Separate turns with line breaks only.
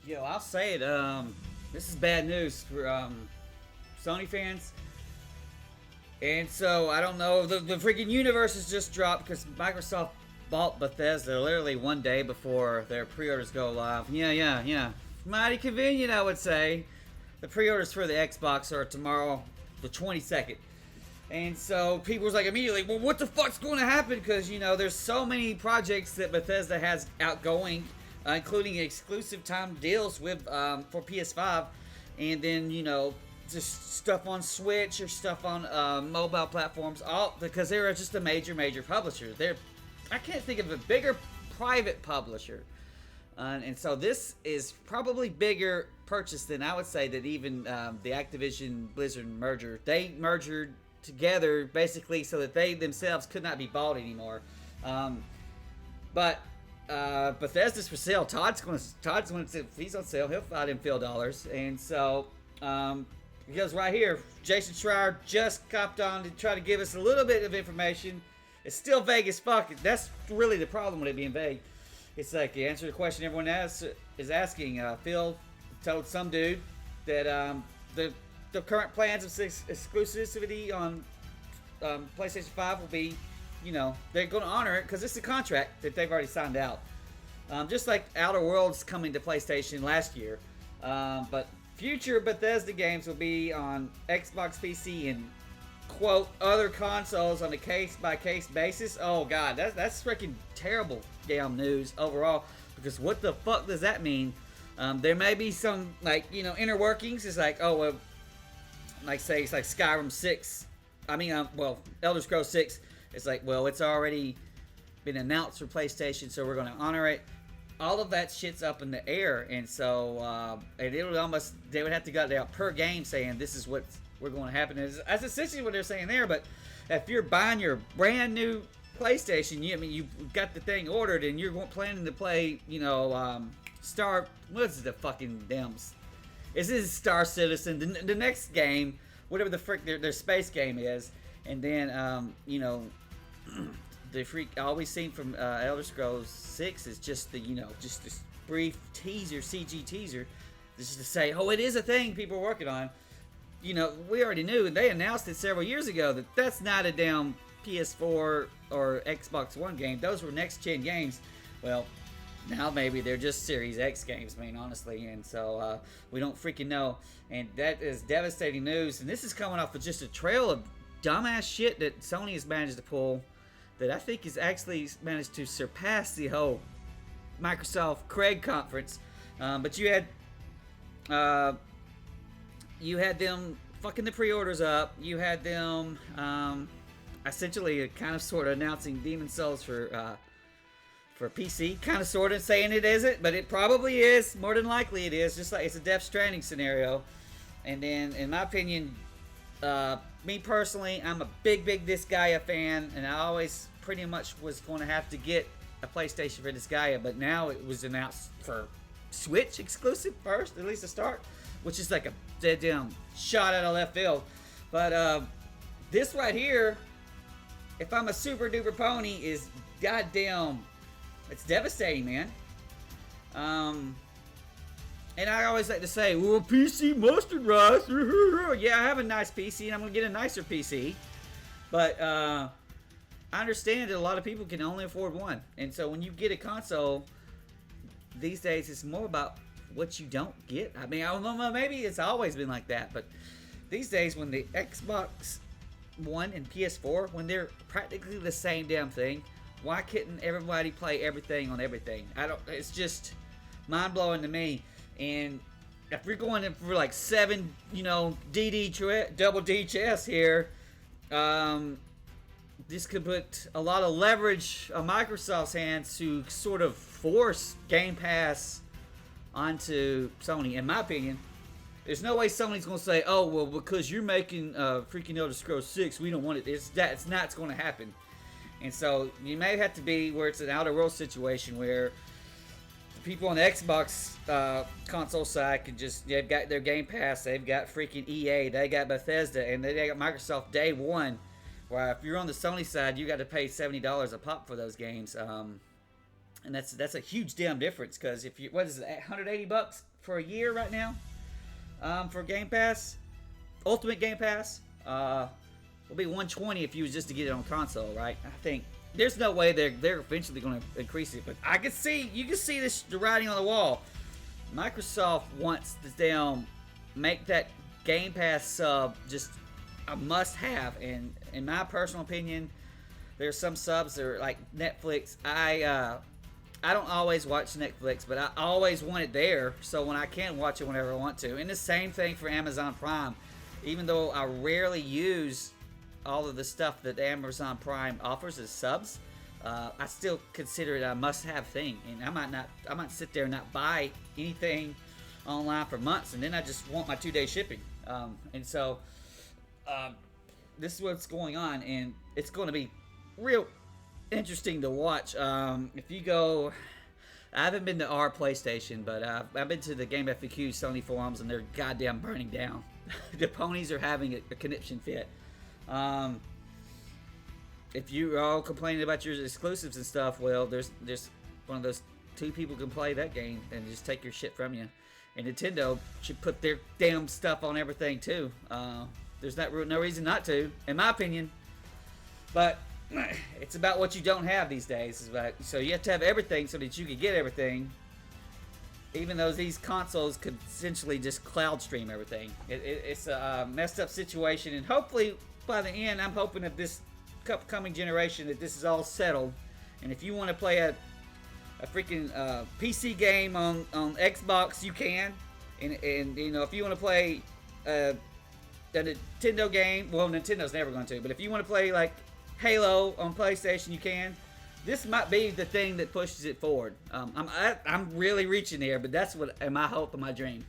Yo, I'll say it. This is bad news for Sony fans. And so I don't know. The freaking universe has just dropped because Microsoft bought Bethesda literally one day before their pre-orders go live. Yeah. Mighty convenient, I would say. The pre-orders for the Xbox are tomorrow, the 22nd. And so people was like immediately, well, what the fuck's going to happen? Because, there's so many projects that Bethesda has outgoing, including exclusive time deals with for PS5. And then, just stuff on Switch or stuff on mobile platforms, all because they're just a major publisher. I can't think of a bigger private publisher. And so this is probably bigger purchase than I would say that even the Activision Blizzard merger. They merged together basically so that they themselves could not be bought anymore. But Bethesda's for sale. Todd's going to if he's on sale, he'll find him Phil dollars. And so because right here, Jason Schreier just copped on to try to give us a little bit of information. It's still vague as fuck. That's really the problem with it being vague. It's like you answer the question everyone is asking. Phil told some dude that the current plans of exclusivity on PlayStation 5 will be, they're going to honor it because it's a contract that they've already signed out. Just like Outer Worlds coming to PlayStation last year. But future Bethesda games will be on Xbox, PC, and quote other consoles on a case-by-case basis. Oh god, that's freaking terrible damn news overall. Because what the fuck does that mean? There may be some inner workings. It's like say it's like Skyrim 6. Elder Scrolls 6. It's like it's already been announced for PlayStation, so we're going to honor it. All of that shit's up in the air, and so they would have to go out per game saying this is what we're going to happen. That's essentially what they're saying there. But if you're buying your brand new PlayStation, you've got the thing ordered, and you're planning to play, what's the fucking damn? This is Star Citizen, the next game, whatever the frick their space game is, and then the freak all we've seen from Elder Scrolls 6 is just just this brief teaser, CG teaser, just to say, oh, it is a thing people are working on. We already knew, and they announced it several years ago that that's not a damn PS4 or Xbox One game. Those were next gen games. Well, now maybe they're just Series X games, honestly, and so we don't freaking know. And that is devastating news. And this is coming off of just a trail of dumbass shit that Sony has managed to pull, that I think has actually managed to surpass the whole Microsoft Craig conference. But you had them fucking the pre-orders up. You had them essentially kind of sort of announcing Demon Souls for PC, kind of sort of saying it isn't, but it probably is. More than likely it is. Just like it's a Death Stranding scenario. And then, in my opinion, me personally, I'm a big Disgaea fan, and I always pretty much was going to have to get a PlayStation for Disgaea, but now it was announced for Switch exclusive first, at least to start, which is like a dead damn shot out of left field. But this right here, if I'm a super duper pony, is goddamn, it's devastating, man. And I always like to say, well, PC mustard rice. Yeah, I have a nice PC, and I'm going to get a nicer PC. But I understand that a lot of people can only afford one. And so when you get a console, these days it's more about what you don't get. I don't know, maybe it's always been like that. But these days when the Xbox One and PS4, when they're practically the same damn thing, why couldn't everybody play everything on everything? It's just mind-blowing to me. And if we're going in for like 7, double D chess here, this could put a lot of leverage on Microsoft's hands to sort of force Game Pass onto Sony. In my opinion, there's no way Sony's going to say, oh, well, because you're making freaking Elder Scrolls 6, we don't want it. It's not going to happen. And so you may have to be where it's an Outer Worlds situation where people on the Xbox console side can they've got their Game Pass, they've got freaking EA, they got Bethesda, and they got Microsoft day one. Where if you're on the Sony side, you got to pay $70 a pop for those games, and that's a huge damn difference. Because if you $180 for a year right now. For Game Pass, Ultimate Game Pass, will be $120 if you was just to get it on console, right? I think there's no way they're eventually going to increase it, but you can see this the writing on the wall. Microsoft wants to damn make that Game Pass sub just a must-have, and in my personal opinion, there's some subs that are like Netflix. I don't always watch Netflix, but I always want it there, so when I can watch it whenever I want to. And the same thing for Amazon Prime. Even though I rarely use all of the stuff that Amazon Prime offers as subs, I still consider it a must-have thing. And I might sit there and not buy anything online for months, and then I just want my 2-day shipping. And so this is what's going on, and it's going to be real interesting to watch. If you go, I haven't been to our PlayStation, but I've been to the Game FAQ Sony forums, and they're goddamn burning down. The ponies are having a conniption fit. If you're all complaining about your exclusives and stuff, well, there's one of those 2 people can play that game and just take your shit from you. And Nintendo should put their damn stuff on everything too. There's no reason not to, in my opinion. But it's about what you don't have these days. So you have to have everything so that you can get everything. Even though these consoles could essentially just cloud stream everything. It's a messed up situation, and hopefully by the end, I'm hoping that this upcoming generation that this is all settled. And if you want to play a freaking PC game on Xbox, you can. And you know, if you want to play a Nintendo game, well, Nintendo's never going to. But if you want to play like Halo on PlayStation, you can. This might be the thing that pushes it forward. I'm really reaching there, but that's what my hope and my dream.